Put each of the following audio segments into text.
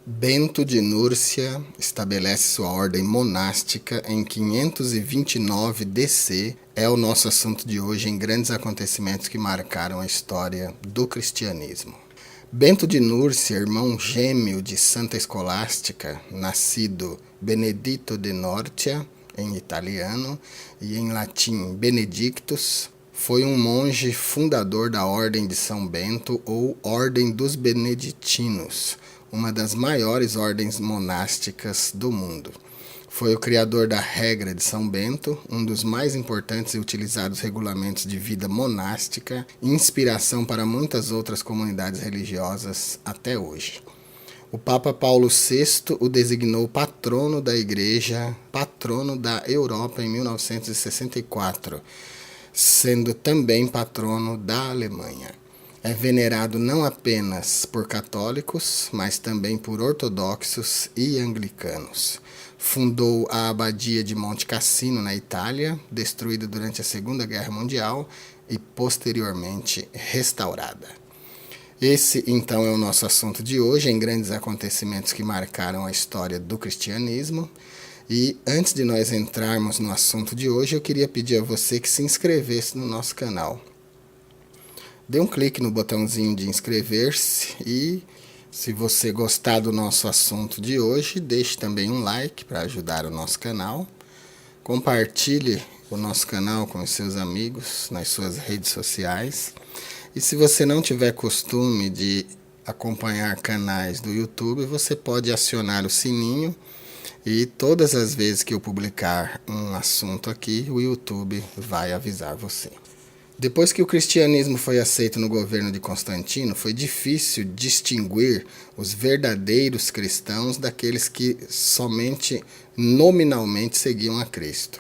Bento de Núrcia estabelece sua ordem monástica em 529 DC. É o nosso assunto de hoje em grandes acontecimentos que marcaram a história do cristianismo. Bento de Núrcia, irmão gêmeo de Santa Escolástica, nascido Benedito de Norcia, em italiano, e em latim Benedictus, foi um monge fundador da Ordem de São Bento ou Ordem dos Beneditinos, uma das maiores ordens monásticas do mundo. Foi o criador da regra de São Bento, um dos mais importantes e utilizados regulamentos de vida monástica, inspiração para muitas outras comunidades religiosas até hoje. O Papa Paulo VI o designou patrono da Igreja, patrono da Europa em 1964, sendo também patrono da Alemanha. É venerado não apenas por católicos, mas também por ortodoxos e anglicanos. Fundou a Abadia de Monte Cassino, na Itália, destruída durante a Segunda Guerra Mundial e posteriormente restaurada. Esse, então, é o nosso assunto de hoje, em grandes acontecimentos que marcaram a história do cristianismo. E antes de nós entrarmos no assunto de hoje, eu queria pedir a você que se inscrevesse no nosso canal. Dê um clique no botãozinho de inscrever-se e, se você gostar do nosso assunto de hoje, deixe também um like para ajudar o nosso canal. Compartilhe o nosso canal com os seus amigos nas suas redes sociais. E se você não tiver costume de acompanhar canais do YouTube, você pode acionar o sininho e todas as vezes que eu publicar um assunto aqui, o YouTube vai avisar você. Depois que o cristianismo foi aceito no governo de Constantino, foi difícil distinguir os verdadeiros cristãos daqueles que somente nominalmente seguiam a Cristo.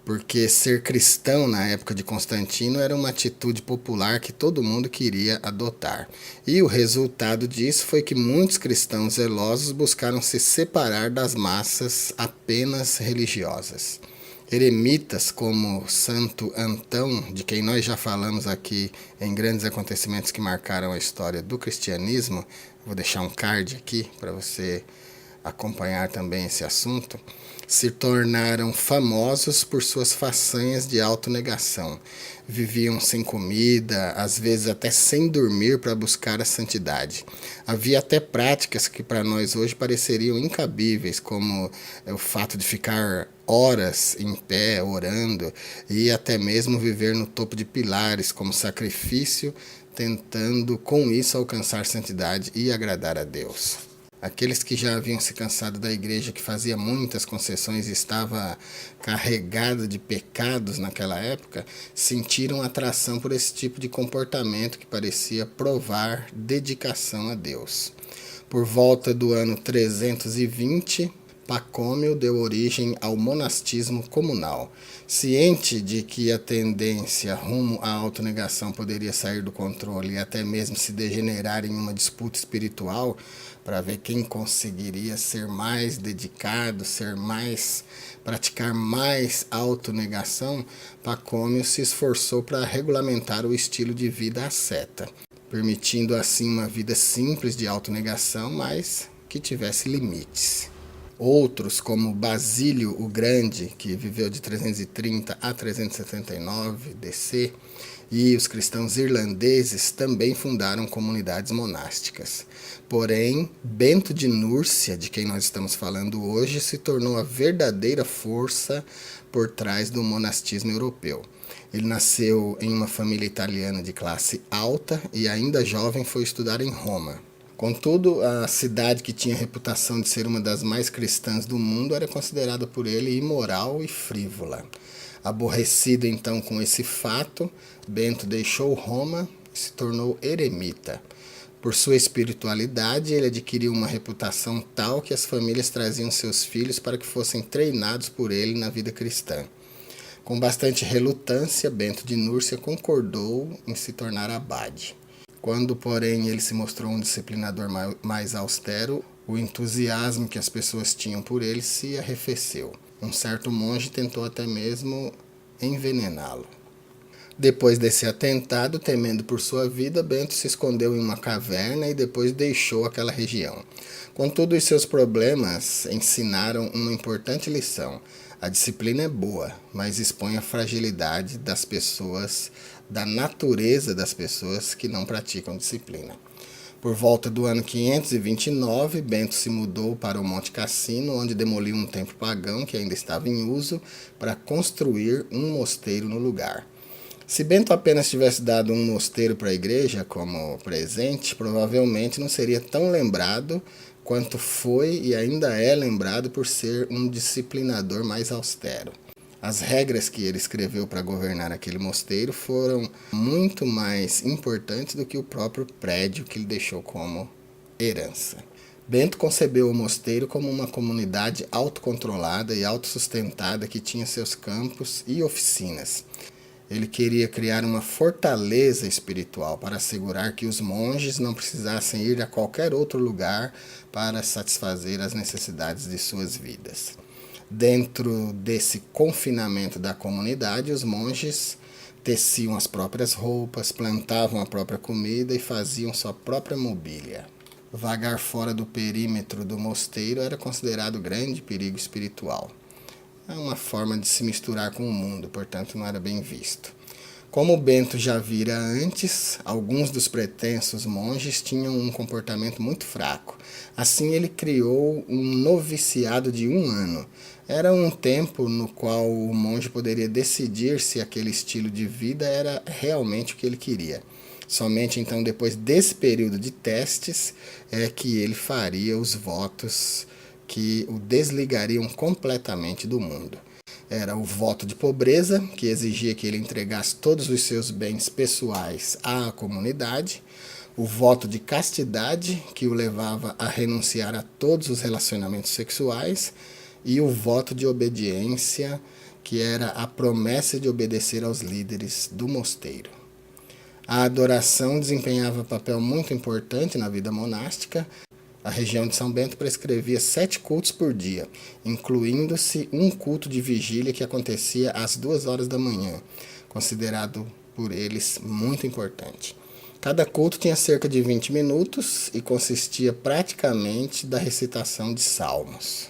Porque ser cristão na época de Constantino era uma atitude popular que todo mundo queria adotar. E o resultado disso foi que muitos cristãos zelosos buscaram se separar das massas apenas religiosas. Eremitas como Santo Antão, de quem nós já falamos aqui em grandes acontecimentos que marcaram a história do cristianismo, vou deixar um card aqui para você acompanhar também esse assunto, se tornaram famosos por suas façanhas de autonegação. Viviam sem comida, às vezes até sem dormir para buscar a santidade. Havia até práticas que para nós hoje pareceriam incabíveis, como o fato de ficar horas em pé, orando, e até mesmo viver no topo de pilares como sacrifício, tentando com isso alcançar santidade e agradar a Deus. Aqueles que já haviam se cansado da igreja, que fazia muitas concessões e estava carregada de pecados naquela época, sentiram atração por esse tipo de comportamento que parecia provar dedicação a Deus. Por volta do ano 320, Pacômio deu origem ao monastismo comunal. Ciente de que a tendência rumo à autonegação poderia sair do controle e até mesmo se degenerar em uma disputa espiritual, para ver quem conseguiria ser mais dedicado, praticar mais autonegação, Pacômio se esforçou para regulamentar o estilo de vida asceta, permitindo assim uma vida simples de autonegação, mas que tivesse limites. Outros, como Basílio o Grande, que viveu de 330 a 379 DC, e os cristãos irlandeses também fundaram comunidades monásticas. Porém, Bento de Núrcia, de quem nós estamos falando hoje, se tornou a verdadeira força por trás do monastismo europeu. Ele nasceu em uma família italiana de classe alta e ainda jovem foi estudar em Roma. Contudo, a cidade, que tinha a reputação de ser uma das mais cristãs do mundo, era considerada por ele imoral e frívola. Aborrecido então com esse fato, Bento deixou Roma e se tornou eremita. Por sua espiritualidade, ele adquiriu uma reputação tal que as famílias traziam seus filhos para que fossem treinados por ele na vida cristã. Com bastante relutância, Bento de Núrcia concordou em se tornar abade. Quando, porém, ele se mostrou um disciplinador mais austero, o entusiasmo que as pessoas tinham por ele se arrefeceu. Um certo monge tentou até mesmo envenená-lo. Depois desse atentado, temendo por sua vida, Bento se escondeu em uma caverna e depois deixou aquela região. Contudo, os seus problemas ensinaram uma importante lição. A disciplina é boa, mas expõe a fragilidade das pessoas, da natureza das pessoas que não praticam disciplina. Por volta do ano 529, Bento se mudou para o Monte Cassino, onde demoliu um templo pagão que ainda estava em uso para construir um mosteiro no lugar. Se Bento apenas tivesse dado um mosteiro para a igreja como presente, provavelmente não seria tão lembrado quanto foi e ainda é lembrado por ser um disciplinador mais austero. As regras que ele escreveu para governar aquele mosteiro foram muito mais importantes do que o próprio prédio que ele deixou como herança. Bento concebeu o mosteiro como uma comunidade autocontrolada e autossustentada que tinha seus campos e oficinas. Ele queria criar uma fortaleza espiritual para assegurar que os monges não precisassem ir a qualquer outro lugar para satisfazer as necessidades de suas vidas. Dentro desse confinamento da comunidade, os monges teciam as próprias roupas, plantavam a própria comida e faziam sua própria mobília. Vagar fora do perímetro do mosteiro era considerado grande perigo espiritual. É uma forma de se misturar com o mundo, portanto não era bem visto. Como Bento já vira antes, alguns dos pretensos monges tinham um comportamento muito fraco. Assim ele criou um noviciado de 1 ano. Era um tempo no qual o monge poderia decidir se aquele estilo de vida era realmente o que ele queria. Somente então, depois desse período de testes, é que ele faria os votos que o desligariam completamente do mundo. Era o voto de pobreza, que exigia que ele entregasse todos os seus bens pessoais à comunidade, o voto de castidade, que o levava a renunciar a todos os relacionamentos sexuais, e o voto de obediência, que era a promessa de obedecer aos líderes do mosteiro. A adoração desempenhava papel muito importante na vida monástica. A região de São Bento prescrevia 7 cultos por dia, incluindo-se um culto de vigília que acontecia às 2 horas da manhã, considerado por eles muito importante. Cada culto tinha cerca de 20 minutos e consistia praticamente da recitação de salmos.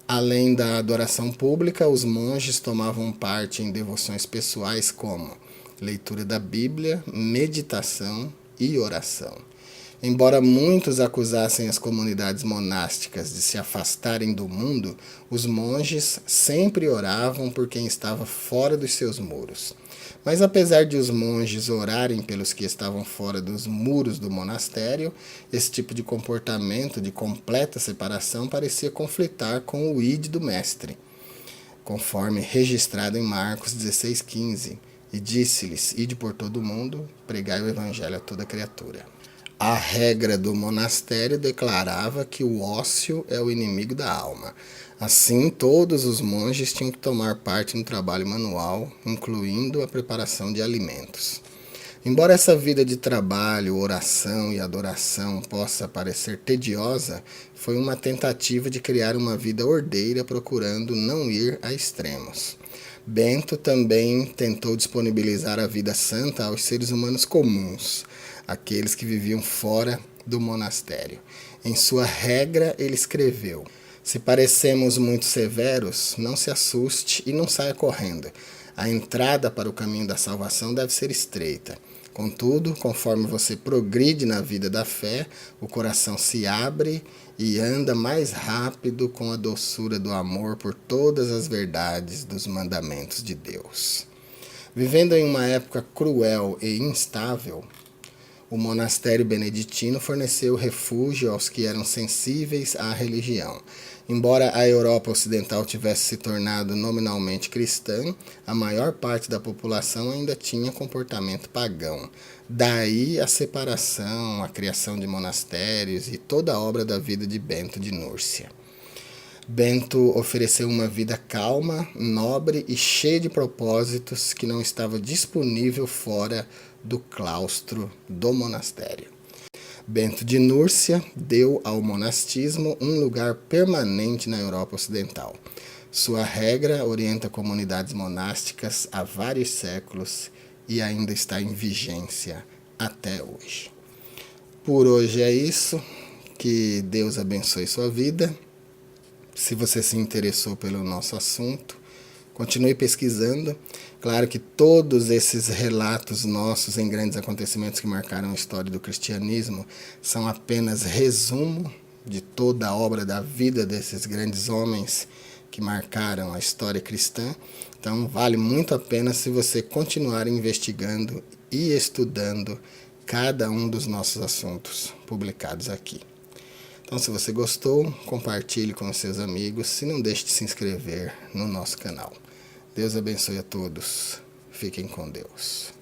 Além da adoração pública, os monges tomavam parte em devoções pessoais como leitura da Bíblia, meditação e oração. Embora muitos acusassem as comunidades monásticas de se afastarem do mundo, os monges sempre oravam por quem estava fora dos seus muros. Mas apesar de os monges orarem pelos que estavam fora dos muros do monastério, esse tipo de comportamento de completa separação parecia conflitar com o id do mestre, conforme registrado em Marcos 16,15, e disse-lhes: ide por todo o mundo, pregai o evangelho a toda criatura. A regra do monastério declarava que o ócio é o inimigo da alma. Assim, todos os monges tinham que tomar parte no trabalho manual, incluindo a preparação de alimentos. Embora essa vida de trabalho, oração e adoração possa parecer tediosa, foi uma tentativa de criar uma vida ordeira procurando não ir a extremos. Bento também tentou disponibilizar a vida santa aos seres humanos comuns, aqueles que viviam fora do monastério. Em sua regra, ele escreveu: se parecemos muito severos, não se assuste e não saia correndo. A entrada para o caminho da salvação deve ser estreita. Contudo, conforme você progride na vida da fé, o coração se abre e anda mais rápido com a doçura do amor por todas as verdades dos mandamentos de Deus. Vivendo em uma época cruel e instável, o monastério beneditino forneceu refúgio aos que eram sensíveis à religião. Embora a Europa Ocidental tivesse se tornado nominalmente cristã, a maior parte da população ainda tinha comportamento pagão. Daí a separação, a criação de monastérios e toda a obra da vida de Bento de Núrcia. Bento ofereceu uma vida calma, nobre e cheia de propósitos que não estava disponível fora do claustro do monastério. Bento de Núrcia deu ao monastismo um lugar permanente na Europa Ocidental. Sua regra orienta comunidades monásticas há vários séculos e ainda está em vigência até hoje. Por hoje é isso. Que Deus abençoe sua vida. Se você se interessou pelo nosso assunto, continue pesquisando. Claro que todos esses relatos nossos em grandes acontecimentos que marcaram a história do cristianismo são apenas resumo de toda a obra da vida desses grandes homens que marcaram a história cristã. Então vale muito a pena se você continuar investigando e estudando cada um dos nossos assuntos publicados aqui. Então, se você gostou, compartilhe com os seus amigos e não deixe de se inscrever no nosso canal. Deus abençoe a todos. Fiquem com Deus.